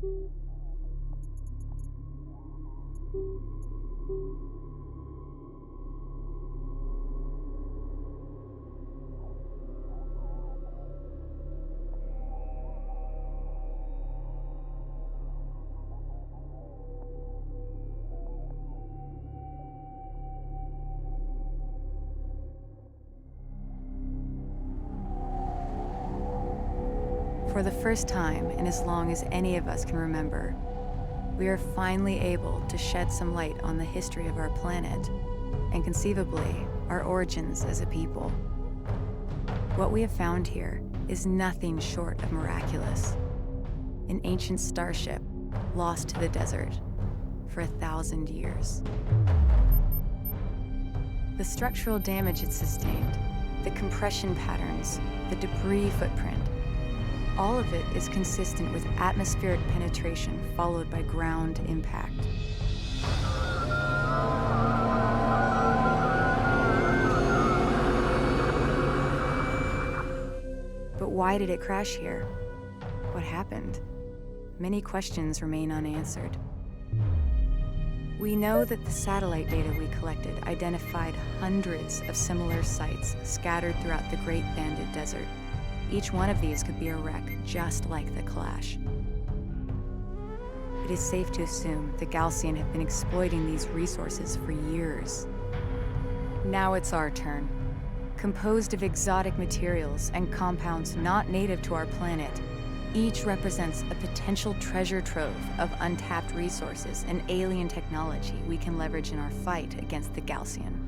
For the first time in as long as any of us can remember, we are finally able to shed some light on the history of our planet and conceivably our origins as a people. What we have found here is nothing short of miraculous. An ancient starship lost to the desert for 1,000 years. The structural damage it sustained, the compression patterns, the debris footprint, all of it is consistent with atmospheric penetration followed by ground impact. But why did it crash here? What happened? Many questions remain unanswered. We know that the satellite data we collected identified hundreds of similar sites scattered throughout the Great Banded Desert. Each one of these could be a wreck just like the Kalash. It is safe to assume the Galcian have been exploiting these resources for years. Now it's our turn. Composed of exotic materials and compounds not native to our planet, each represents a potential treasure trove of untapped resources and alien technology we can leverage in our fight against the Galcian,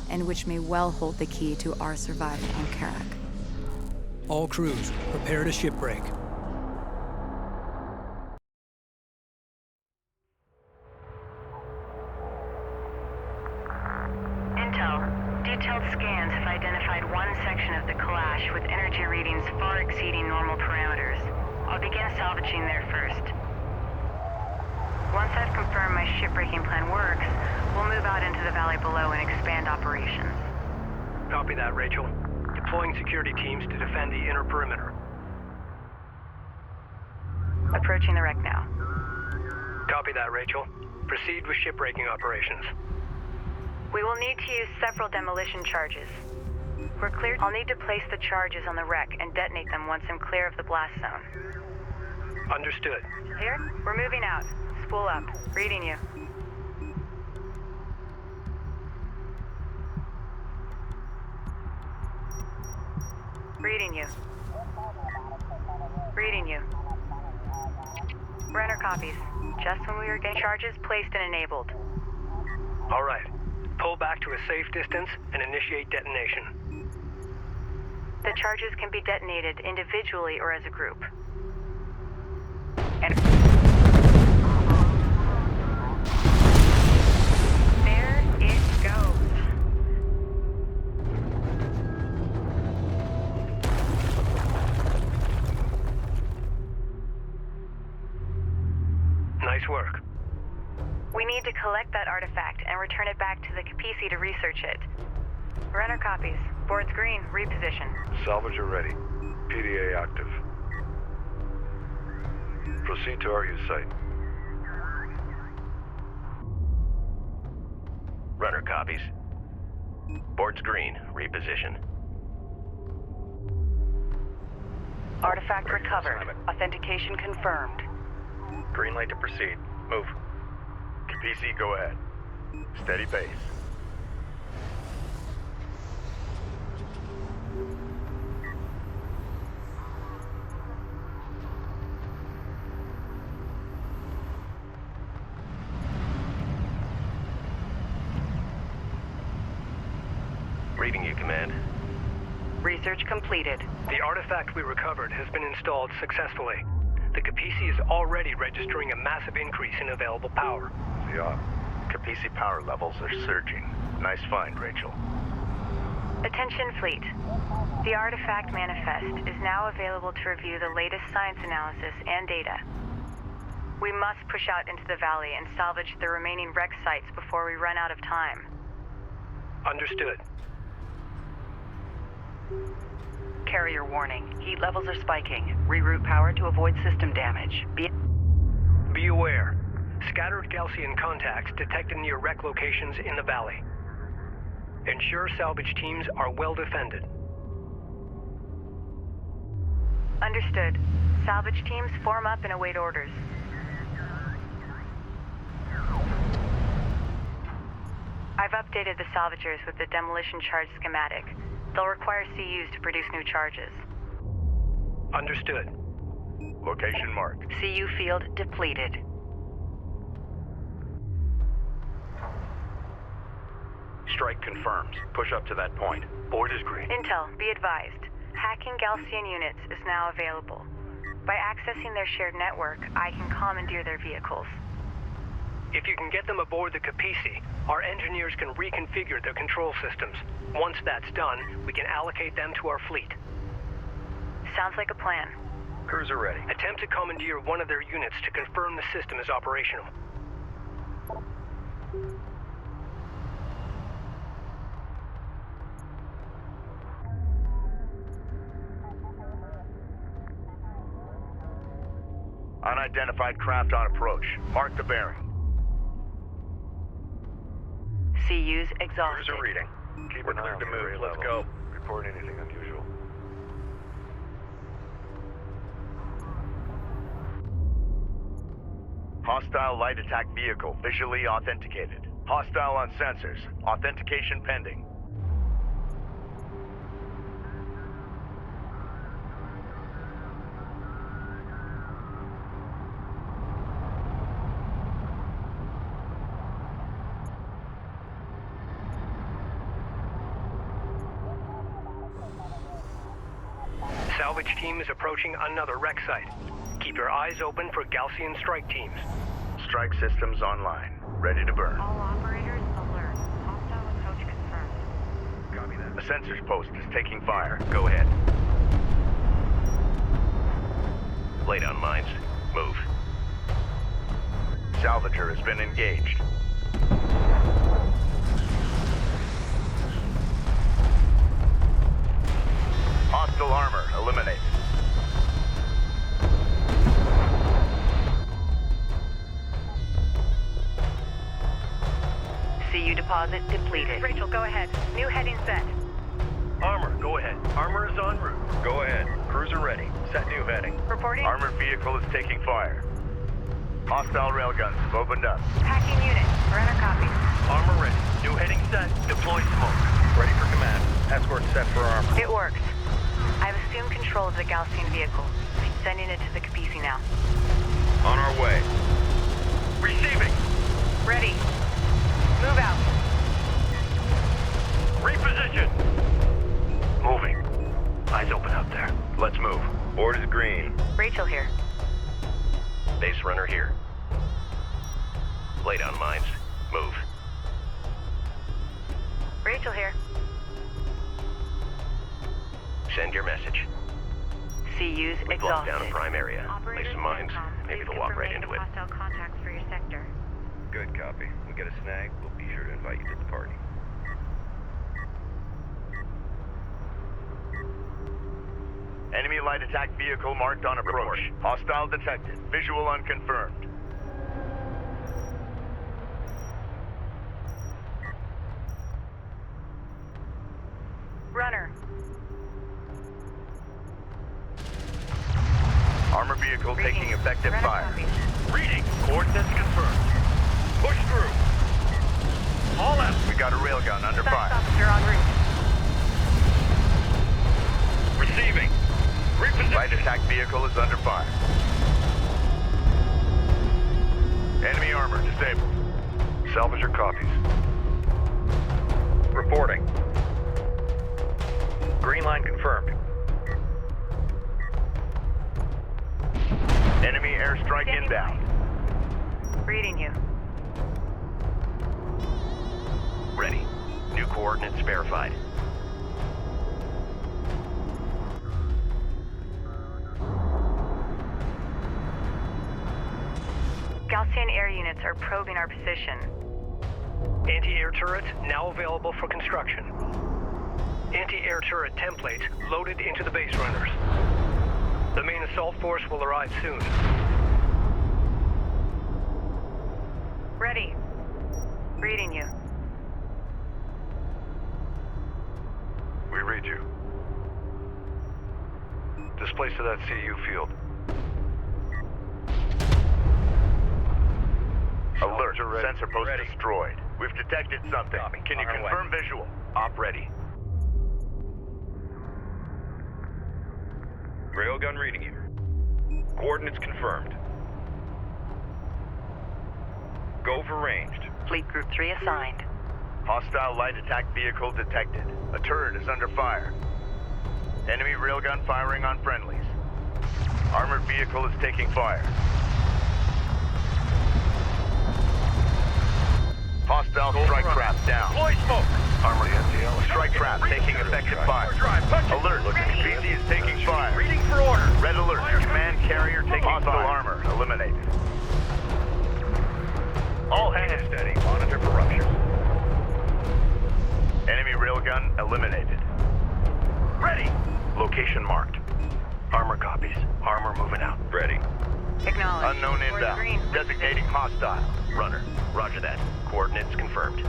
and which may well hold the key to our survival on Kharak. All crews, prepare to shipbreak. Intel. Detailed scans have identified one section of the Kalash with energy readings far exceeding normal parameters. I'll begin salvaging there first. Once I've confirmed my shipbreaking plan works, we'll move out into the valley below and expand operations. Copy that, Rachel. Deploying security teams to defend the inner perimeter. Approaching the wreck now. Copy that, Rachel. Proceed with shipbreaking operations. We will need to use several demolition charges. We're clear. I'll need to place the charges on the wreck and detonate them once I'm clear of the blast zone. Understood. Clear? We're moving out. Spool up. Reading you. Reading you. Reading you. Runner copies. Just when we were getting charges placed and enabled. All right. Pull back to a safe distance and initiate detonation. The charges can be detonated individually or as a group. And there it goes. Nice work. We need to collect that artifact and return it back to the Kapisi to research it. Runner copies. Boards green. Reposition. Salvager ready. PDA active. Proceed to our use site. Runner copies. Boards green. Reposition. Artifact recovered. Authentication confirmed. Green light to proceed. Move. PC, go ahead. Steady pace. Reading you, Command. Research completed. The artifact we recovered has been installed successfully. The Kapisi is already registering a massive increase in available power. Yeah. Kapisi power levels are surging. Nice find, Rachel. Attention fleet. The artifact manifest is now available to review the latest science analysis and data. We must push out into the valley and salvage the remaining wreck sites before we run out of time. Understood. Carrier warning. Heat levels are spiking. Reroute power to avoid system damage. Be aware. Scattered Gaussian contacts detected near wreck locations in the valley. Ensure salvage teams are well defended. Understood. Salvage teams form up and await orders. I've updated the salvagers with the demolition charge schematic. They'll require CUs to produce new charges. Understood. Location marked. CU field depleted. Strike confirmed. Push up to that point. Board is green. Intel, be advised. Hacking Gaussian units is now available. By accessing their shared network, I can commandeer their vehicles. If you can get them aboard the Capisi, our engineers can reconfigure their control systems. Once that's done, we can allocate them to our fleet. Sounds like a plan. Cruiser ready. Attempt to commandeer one of their units to confirm the system is operational. Unidentified craft on approach. Mark the bearing. CU's exhausted. Cruiser reading. We're cleared to move. Let's go. Report anything unusual. Hostile light attack vehicle visually authenticated. Hostile on sensors. Authentication pending. Salvage team is approaching another wreck site. Keep your eyes open for Gaussian strike teams. Strike systems online. Ready to burn. All operators alert. Hostile approach confirmed. Copy that. The sensors post is taking fire. Go ahead. Lay down mines. Move. Salvager has been engaged. Hostile armor eliminated. CU deposit depleted. Rachel, go ahead. New heading set. Armor, go ahead. Armor is en route. Go ahead. Cruiser ready. Set new heading. Reporting. Armored vehicle is taking fire. Hostile railguns have opened up. Hacking unit. Runner copy. Armor ready. New heading set. Deploy smoke. Ready for command. Escort set for armor. It works. I've assumed control of the Gaussian vehicle. Sending it to the Capisi now. On our way. Receiving. Ready. Move out. Reposition. Moving. Eyes open out there. Let's move. Board is green. Rachel here. Base runner here. Lay down mines. Move. Rachel here. Send your message. CU's We blocked down a exhausted. prime area. Lay Operators some mines. CENTCOM, Maybe please they'll walk confirm right any into it. hostile contacts for your sector. Good copy. We get a snag, we'll be sure to invite you to the party. Enemy light attack vehicle marked on approach. Hostile detected. Visual unconfirmed. Runner. Armor vehicle taking Reading. effective Runner fire. copies. Reading. Coordinates confirmed. Push through. All out. We got a railgun under Dispatch fire. officer en route. Receiving. Reposition. Light attack vehicle is under fire. Enemy armor disabled. Salvager copies. Reporting. Green line confirmed. Enemy airstrike Standing inbound. Reading you. Ready. New coordinates verified. Gaussian air units are probing our position. Anti-air turrets now available for construction. Anti-air turret templates loaded into the base runners. The main assault force will arrive soon. Ready. Reading you. We read you. Displace to that CU field. Alert, sensor post destroyed. We've detected something. Copy. Can you On our way. confirm visual? Op ready. Railgun reading you. Coordinates confirmed. Go for ranged. Fleet Group 3 assigned. Hostile light attack vehicle detected. A turret is under fire. Enemy railgun firing on friendlies. Armored vehicle is taking fire. Hostile strike craft down. Deploy smoke! Armored strike craft taking effective fire. Alert, PC is taking fire. Reading for order. Red alert, command carrier taking hostile armor. Eliminated. All hands steady. Monitor for rupture. Enemy railgun eliminated. Ready. Location marked. Armor copies. Armor moving out. Ready. Acknowledged. Unknown We're inbound. green. Designating hostile. Runner. Roger that. Coordinates confirmed.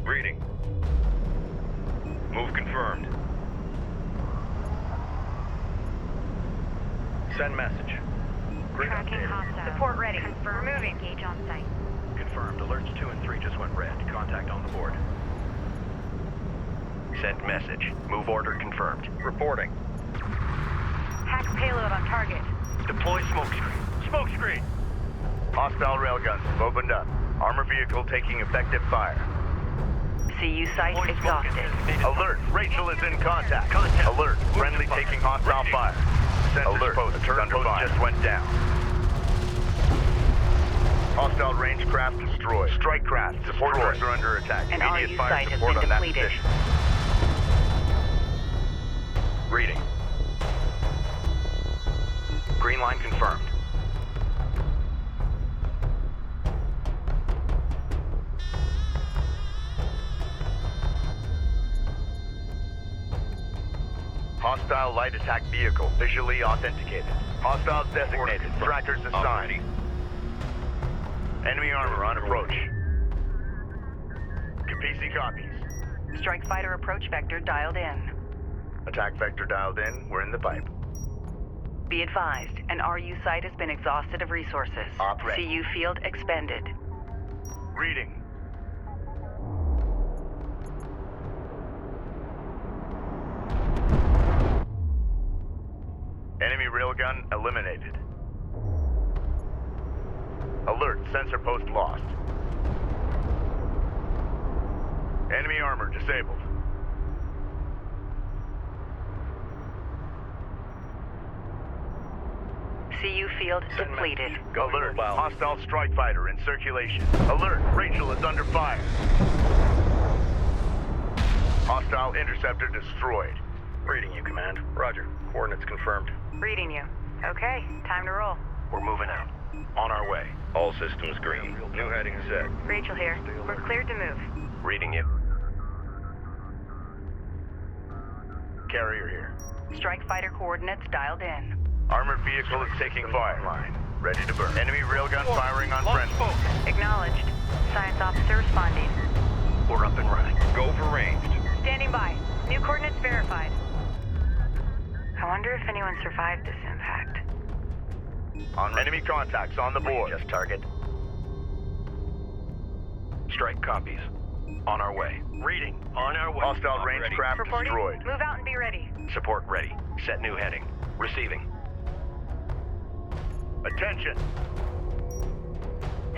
Reading. Move confirmed. Send message. Tracking hostile. Support ready. Confirm. We're moving. Engage on site. Confirmed. Alerts 2 and 3 just went red. Contact on the board. Sent message. Move order confirmed. Reporting. Hack payload on target. Deploy smoke screen. Smoke screen! Hostile railguns have opened up. Armor vehicle taking effective fire. CU site Deploy smoke exhausted. needed. Alert, Rachel is in contact. Contact. Alert, friendly Move to taking fire. hostile Ready. fire. Alert, post the turret post just went down. Hostile range craft destroyed. Strike craft destroyed. Are under attack. An Immediate RU fire site has support been on that depleted. position. Reading. Green line confirmed. Hostile light attack vehicle visually authenticated. Hostiles designated. Trackers assigned. Enemy armor on approach. Capisi copies. Strike fighter approach vector dialed in. Attack vector dialed in. We're in the pipe. Be advised, an RU site has been exhausted of resources. Op ready. CU field expended. Reading. Enemy railgun eliminated. Alert, sensor post lost. Enemy armor disabled. CU field depleted. Alert, hostile strike fighter in circulation. Alert, Rachel is under fire. Hostile interceptor destroyed. Reading you, Command. Roger. Coordinates confirmed. Reading you. Okay, time to roll. We're moving out. On our way. All systems green. New heading set. Rachel here. We're cleared to move. Reading you. Carrier here. Strike fighter coordinates dialed in. Armored vehicle is taking fire. Ready to burn. Enemy railgun firing on Launch friendly. smoke. Acknowledged. Science officer responding. We're up and running. Go for ranged. Standing by. New coordinates verified. I wonder if anyone survived this impact. On enemy contacts on the board. Just target. Strike copies. On our way. Reading. On our way. Hostile Op range ready. craft Reporting. destroyed. Move out and be ready. Support ready. Set new heading. Receiving. Attention!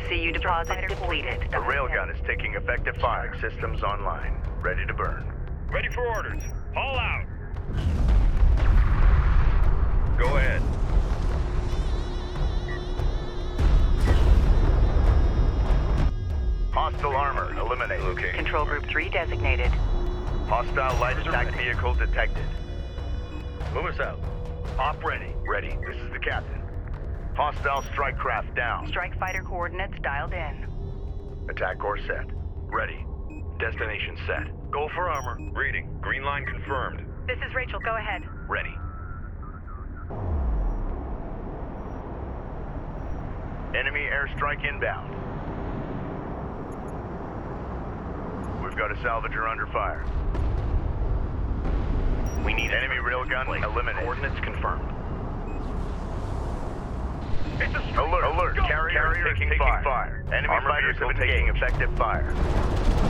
CU deposit depleted. The railgun is taking effective fire. Systems online. Ready to burn. Ready for orders. All out. Go ahead. Hostile armor eliminated. Okay. Control group 3 designated. Hostile light attack vehicle detected. Move us out. Op ready. Ready. This is the captain. Hostile strike craft down. Strike fighter coordinates dialed in. Attack course set. Ready. Destination set. Go for armor. Reading. Green line confirmed. This is Rachel. Go ahead. Ready. Enemy airstrike inbound. We've got a salvager under fire. We need Enemy railgun eliminated. Coordinates confirmed. Alert. Carrier is taking fire. Enemy Armored fighters have vehicle been taking effective fire.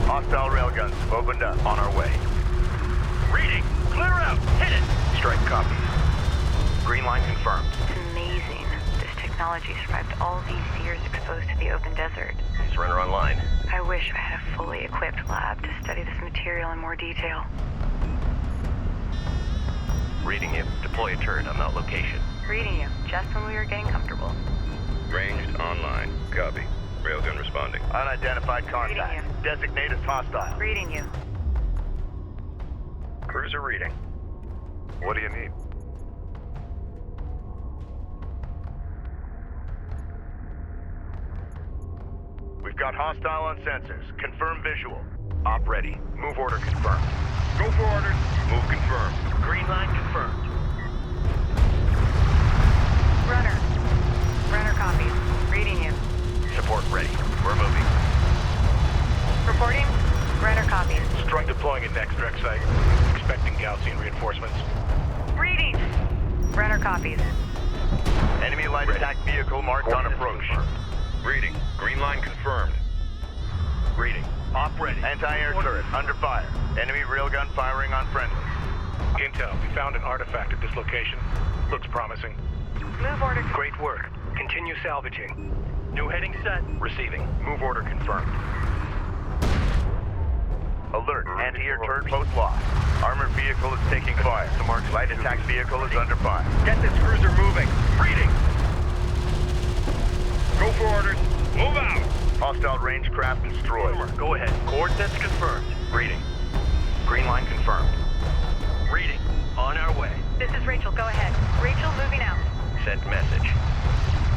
Hostile railguns have opened up. On our way. Reading. Clear out. Hit it. Strike copies. Green line confirmed. It's amazing. This technology survived all these years exposed to the open desert. Surrender online. I wish I had a fully equipped lab to study this material in more detail. Reading you. Deploy a turret on that location. Reading you, just when we were getting comfortable. Ranged online. Copy. Railgun responding. Unidentified contact. Reading Designate as hostile. Reading you. Cruiser reading. What do you need? We've got hostile on sensors. Confirm visual. Op ready. Move order confirmed. Go for orders. Move confirmed. Green line confirmed. Runner copies. Reading you. Support ready. We're moving. Reporting. Runner copies. Strike deploying at next direct site. Expecting Gaussian reinforcements. Reading. Runner copies. Enemy light attack vehicle marked on approach. Reading. Green line confirmed. Reading. Op ready. Anti-air turret under fire. Enemy railgun firing on friendlies. Intel. We found an artifact at this location. Looks promising. Move order. Great work. Continue salvaging. New heading set. Receiving. Move order confirmed. Alert. Anti-air turret post lost. Armored vehicle is taking fire. Light attack vehicle is under fire. Get this cruiser moving. Reading. Go for orders. Move out. Hostile range craft destroyed. Go ahead. Coordinates confirmed. Reading. Green line confirmed. Reading. On our way. This is Rachel. Go ahead. Rachel, moving out. Send message.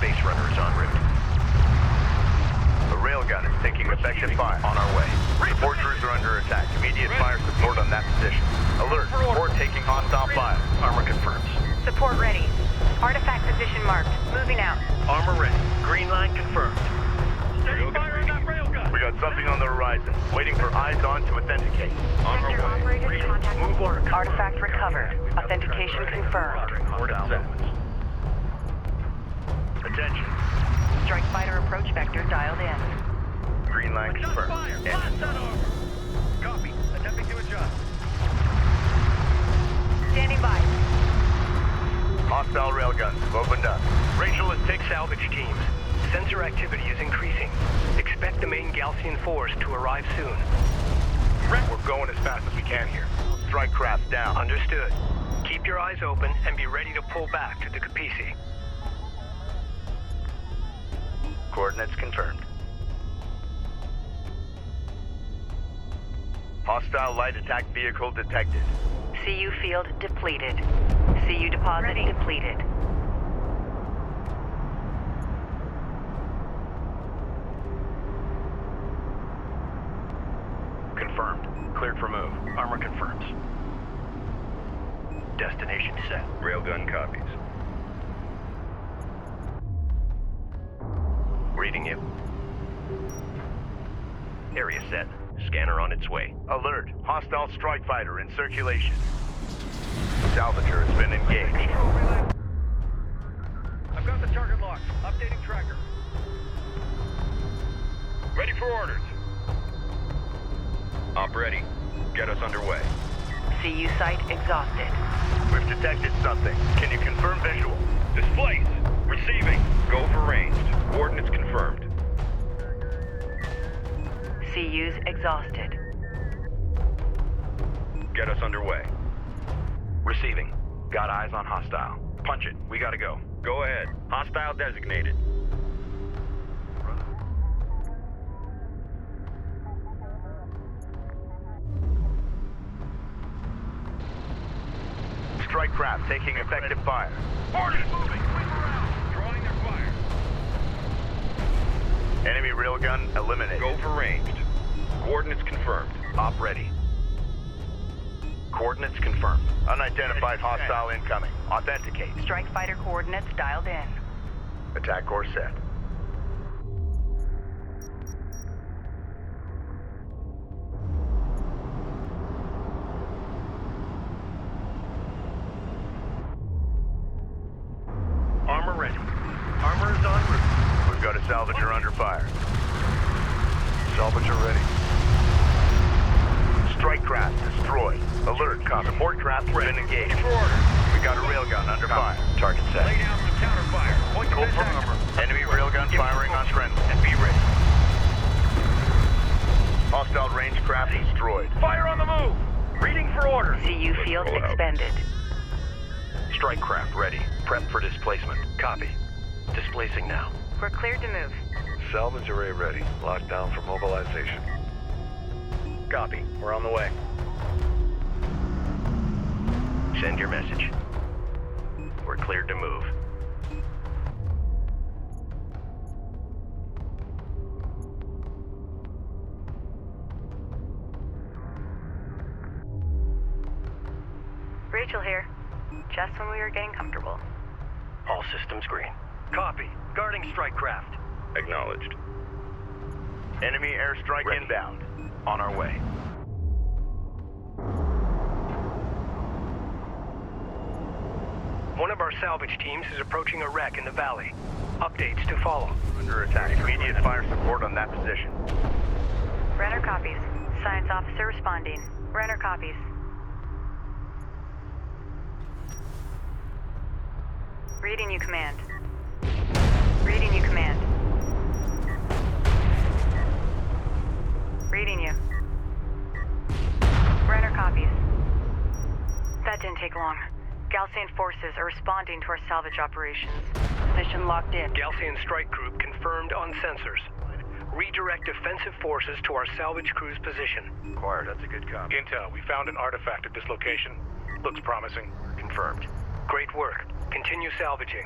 Base runner is en route. The railgun is taking effective fire. On our way. Support cruiser under attack. Immediate fire support on that position. Alert. Support taking hostile fire. Armor confirms. Support ready. Artifact position marked. Moving out. Armor ready. Green line confirmed. Steady fire on that railgun. We got something on the horizon. Waiting for eyes on to authenticate. On Sector our way. operator contact. Move order. Artifact recovered. Authentication confirmed. Attention. Strike fighter approach vector dialed in. Green line confirmed. Fire. Engine. Blast that armor. Copy. Attempting to adjust. Standing by. Hostile railguns have opened up. Rachel is take salvage teams. Sensor activity is increasing. Expect the main Gaussian force to arrive soon. We're going as fast as we can here. Strike craft down. Understood. Keep your eyes open and be ready to pull back to the Capisi. Coordinates confirmed. Hostile light attack vehicle detected. CU field depleted. CU deposit depleted. Confirmed. Cleared for move. Armor confirms. Destination set. Railgun copies. Reading you. Area set. Scanner on its way. Alert. Hostile strike fighter in circulation. Salvager has been engaged. I've got the target locked. Updating tracker. Ready for orders. Op ready. Get us underway. CU site exhausted. We've detected something. Can you confirm visual? Displace. Receiving. Go for ranged. Coordinates confirmed. CU's exhausted. Get us underway. Receiving. Got eyes on hostile. Punch it. We gotta go. Go ahead. Hostile designated. Strike craft taking effective fire. Orders moving. Swing around. Drawing their fire. Enemy railgun eliminated. Go for ranged. Coordinates confirmed. Op ready. Coordinates confirmed. Unidentified hostile incoming. Authenticate. Strike fighter coordinates dialed in. Attack course set. Salvager under fire. Salvager ready. Strike craft destroyed. Alert, support craft has been engaged. For order. We got a railgun under fire. Target set. Lay down some counterfire. Point Go defense for action. armor. Enemy railgun firing on friendly. And be ready. Hostile range craft destroyed. Fire on the move. Reading for order. CU field roll out. expended. Strike craft ready. Prep for displacement. Copy. Displacing now. We're cleared to move. Salvage array ready. Locked down for mobilization. Copy. We're on the way. Send your message. We're cleared to move. Rachel here. Just when we were getting comfortable. All systems green. Copy. Guarding strike craft. Acknowledged. Enemy airstrike Ready. inbound. On our way. One of our salvage teams is approaching a wreck in the valley. Updates to follow. Under attack. Immediate fire support on that position. Renner copies. Science officer responding. Renner copies. Reading you, command. Reading you, command. Reading you. Renner copies. That didn't take long. Galcian forces are responding to our salvage operations. Mission locked in. Galcian strike group confirmed on sensors. Redirect defensive forces to our salvage crew's position. Acquired. That's a good copy. Intel, we found an artifact at this location. Looks promising. Confirmed. Great work. Continue salvaging.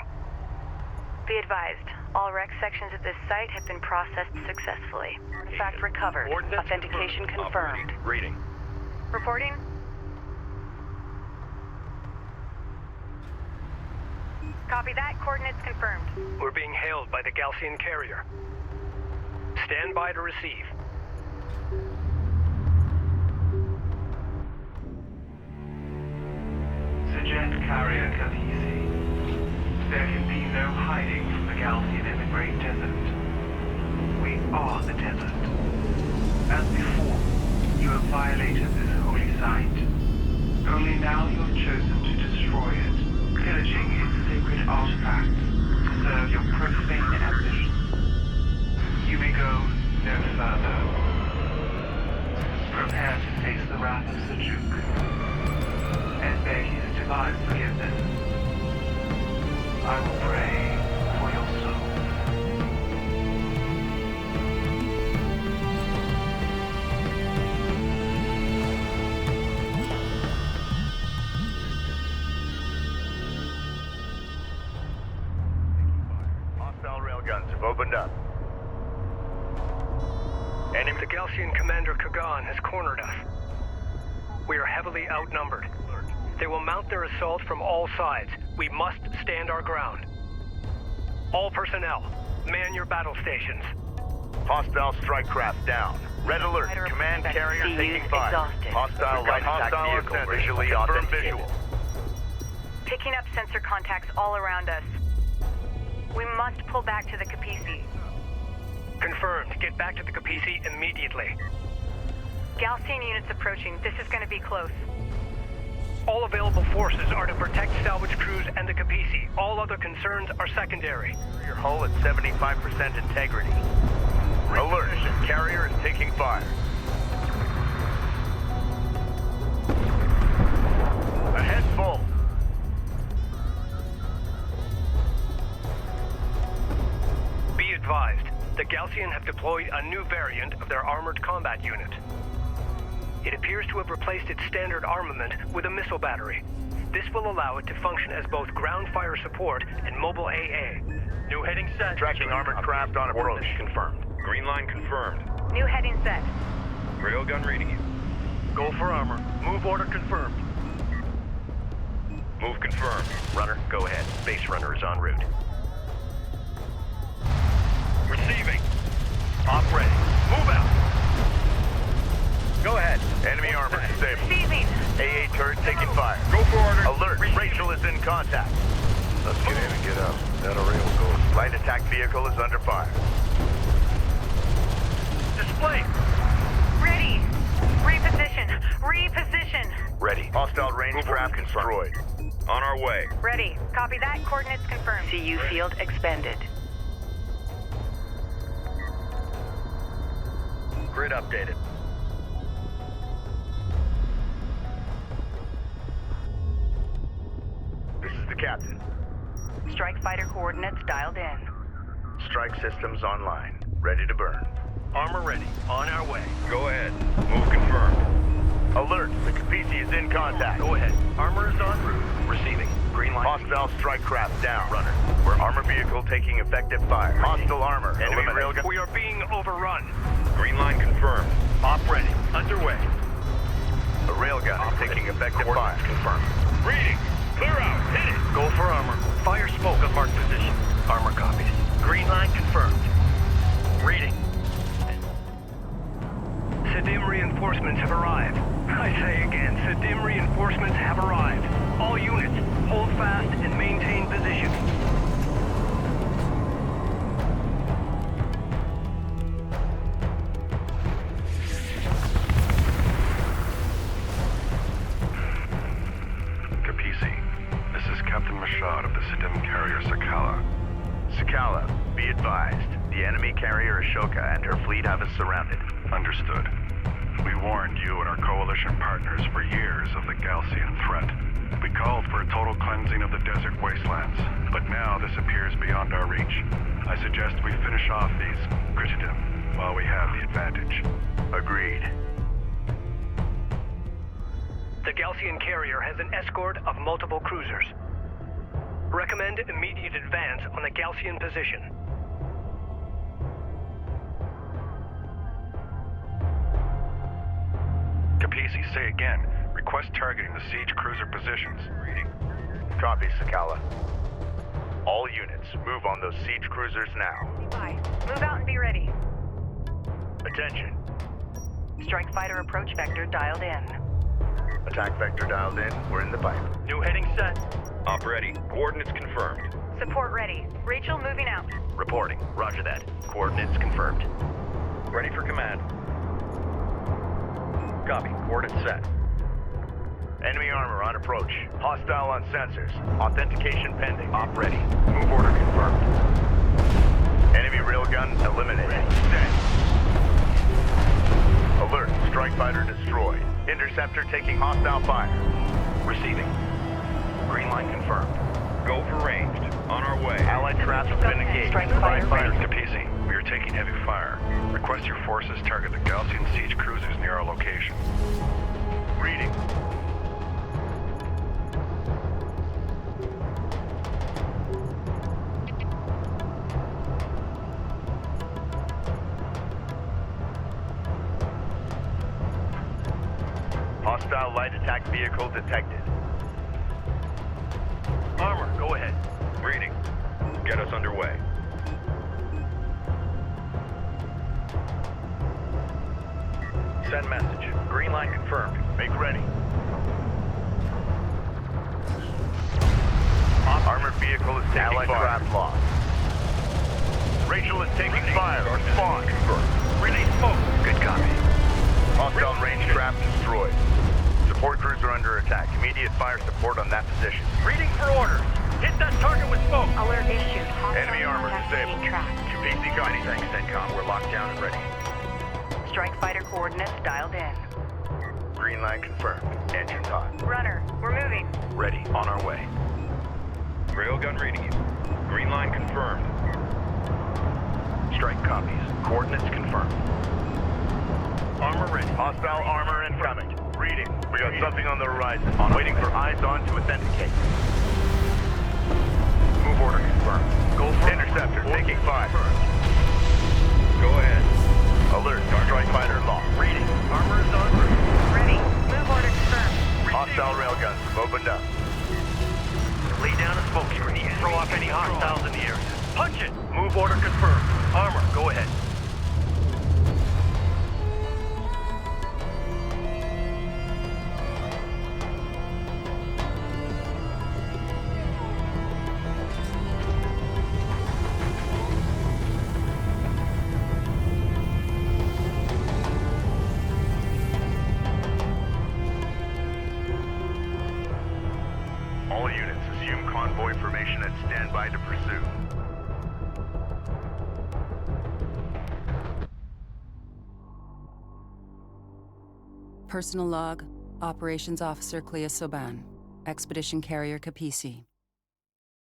Be advised, all wreck sections at this site have been processed successfully. Artifact recovered. Ordnance Authentication confirmed. Reading. Reporting? Copy that. Coordinates confirmed. We're being hailed by the Galcian carrier. Stand by to receive. Suggest carrier Kapisi. There can be no hiding from the Galcian in the Great Desert. We are the desert. As before, you have violated this holy site. Only now you have chosen to destroy it, pillaging its sacred artifacts to serve your profane ambitions. You may go no further. Prepare to face the wrath of Seljuk and beg his divine forgiveness. I will pray for your soul. Hostile railguns have opened up. Enemy. The Galcian commander Kagan has cornered us. We are heavily outnumbered. They will mount their assault from all sides. We must stand our ground. All personnel, man your battle stations. Hostile strike craft down. Red alert. Fighter Command respect. carrier CU's taking fire. exhausted. Hostile light attack vehicle visually Confirmed authenticated. visual. Picking up sensor contacts all around us. We must pull back to the Kapisi. Confirmed. Get back to the Kapisi immediately. Galcian units approaching. This is going to be close. All available forces are to protect salvage crews and the Kapisi. All other concerns are secondary. Your hull at 75% integrity. Alert. Carrier is taking fire. Ahead full. Be advised, the Galcian have deployed a new variant of their armored combat unit. It appears to have replaced its standard armament with a missile battery. This will allow it to function as both ground fire support and mobile AA. New heading set. Tracking armored craft on approach. Coordinates confirmed. Green line confirmed. New heading set. Railgun reading you. Go for armor. Move order confirmed. Move confirmed. Runner, go ahead. Base runner is en route. Receiving. Op ready. Move out. Go ahead. Enemy armor disabled. Seizing. AA turret taking fire. Go for order. Alert. Rachel is in contact. Let's get in and get out. That array will go. Light attack vehicle is under fire. place! Ready! Reposition! Reposition! Ready. Hostile range craft destroyed. On our way. Ready. Copy that. Coordinates confirmed. CU field expanded. Grid updated. This is the captain. Strike fighter coordinates dialed in. Strike systems online. Ready to burn. Armor ready. On our way. Go ahead. Move confirmed. Alert! The Capisi is in contact. Go ahead. Armor is en route. Receiving. Green light. Hostile strike craft down. Runner. We're armor vehicle taking effective fire. Hostile armor. Enemy railgun. We are being overrun. Green line confirmed. Op ready. Underway. A railgun is taking effective fire. Confirmed. Reading. Clear out. Hit it. Go for armor. Fire smoke on marked position. Armor copies. Green line confirmed. Reading. Sedim reinforcements have arrived. I say again, Sedim reinforcements have arrived. All units, hold fast and maintain position. Capisi, this is Captain Mashad of the Sedim carrier Sakala. Sakala, be advised. The enemy carrier Ashoka and her fleet have us surrounded. Understood. We warned you and our coalition partners for years of the Galcian threat. We called for a total cleansing of the desert wastelands, but now this appears beyond our reach. I suggest we finish off these Critidim while we have the advantage. Agreed. The Galcian carrier has an escort of multiple cruisers. Recommend immediate advance on the Galcian position. Capisi, say again. Request targeting the siege cruiser positions. Reading. Copy, Sakala. All units, move on those siege cruisers now. Bye. Move out and be ready. Attention. Strike fighter approach vector dialed in. Attack vector dialed in. We're in the pipe. New heading set. Op ready. Coordinates confirmed. Support ready. Rachel moving out. Reporting. Roger that. Coordinates confirmed. Ready for command. Copy. Coordinates set. Enemy armor on approach. Hostile on sensors. Authentication pending. Op ready. Move order confirmed. Enemy railgun eliminated. Send. Alert. Strike fighter destroyed. Interceptor taking hostile fire. Receiving. Green line confirmed. Go for ranged. On our way. Allied traps have been engaged. Strike Provide fire fire. Capisi, we are taking heavy fire. Request your forces target the Galcian siege cruisers near our location. Reading. Hostile light attack vehicle detected. Armor, go ahead. Reading. Get us underway. Send message. Green line confirmed. Make ready. Armored vehicle is taking Allied fire. Craft lost. Rachel is taking fire. Spawn. Release smoke. Good copy. Hostile range craft destroyed. Support cruiser under attack. Immediate fire support on that position. Reading for orders. Hit that target with smoke. Alert issued. Hostile Enemy armor contact disabled. being tracked. QPC guiding. Thanks, CENTCOM. We're locked down and ready. Strike fighter coordinates dialed in. Green line confirmed. Engines on. Runner, we're moving. Ready. On our way. Railgun reading you. Green line confirmed. Strike copies. Coordinates confirmed. Armor ready. Hostile armor incoming. Reading. We got something on the horizon. Waiting for eyes on to authenticate. Move order confirmed. Go for interceptor taking fire. Go ahead. Alert. Strike fighter lost. Reading. Armor is en route. Ready. Move order confirmed. Hostile railguns have opened up. Lay down a smoke screen and throw off any hostiles in the area. Punch it. Move order confirmed. Armor, go ahead. All units assume convoy formation and stand by to pursue. Personal log, Operations Officer Clea Soban, Expedition Carrier Capisi.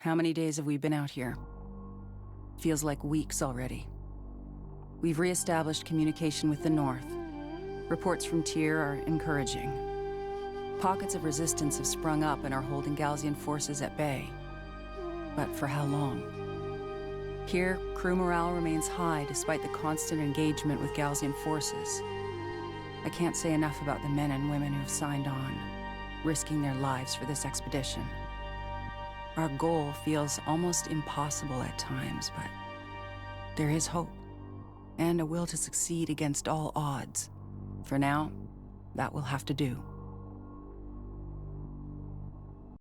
How many days have we been out here? Feels like weeks already. We've re-established communication with the North. Reports from Tyr are encouraging. Pockets of resistance have sprung up and are holding Galsian forces at bay. But for how long? Here, crew morale remains high despite the constant engagement with Galsian forces. I can't say enough about the men and women who've signed on, risking their lives for this expedition. Our goal feels almost impossible at times, but there is hope, and a will to succeed against all odds. For now, that will have to do.